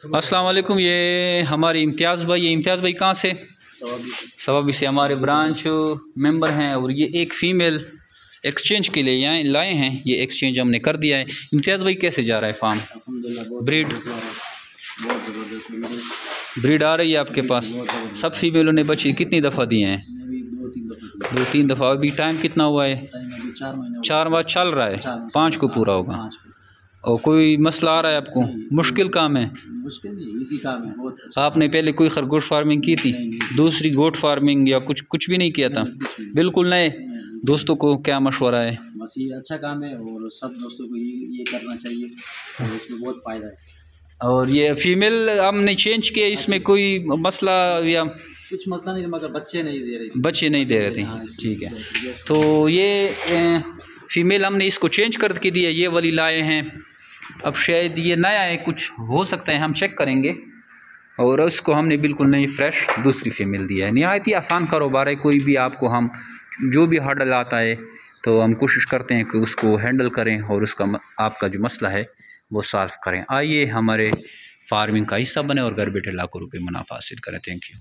अस्सलाम वालेकुम। ये हमारे इम्तियाज़ भाई, ये इम्तियाज़ भाई कहाँ से? सवाबी से हमारे ब्रांच मेंबर हैं। और ये एक फ़ीमेल एक्सचेंज के लिए यहाँ लाए हैं। ये एक्सचेंज हमने कर दिया है। इम्तियाज़ भाई कैसे जा रहा है फार्म? ब्रीड आ रही है आपके पास? सब फीमेलों ने बच्चे कितनी दफ़ा दिए हैं? 2-3 दफ़ा। अभी टाइम कितना हुआ है? 4 माह चल रहा है, 5 को पूरा होगा। और कोई मसला आ रहा है आपको? मुश्किल काम है? मुश्किल नहीं, इजी काम है। बहुत अच्छा। आपने पहले कोई खरगोश फार्मिंग की थी? दूसरी गोट फार्मिंग या कुछ भी नहीं किया था? बिल्कुल नए। दोस्तों को क्या मशवरा है? बस ये अच्छा काम है और सब दोस्तों को ये करना चाहिए और इसमें बहुत फ़ायदा है। और ये फीमेल हमने चेंज किया, इसमें कोई मसला या? कुछ मसला नहीं, मगर बच्चे नहीं दे रहे थे। बच्चे नहीं दे रहे थे, ठीक है। तो ये फीमेल हमने इसको चेंज करके दिया, ये वाली लाए हैं। अब शायद ये नया है, कुछ हो सकता है, हम चेक करेंगे। और उसको हमने बिल्कुल नई फ्रेश दूसरी फीमेल दिया है। नहायत ही आसान कारोबार है। कोई भी आपको हम जो भी हर्डल आता है तो हम कोशिश करते हैं कि उसको हैंडल करें और उसका आपका जो मसला है वो सॉल्व करें। आइए हमारे फार्मिंग का हिस्सा बने और घर बैठे लाखों रुपए मुनाफा हासिल करें। Thank you.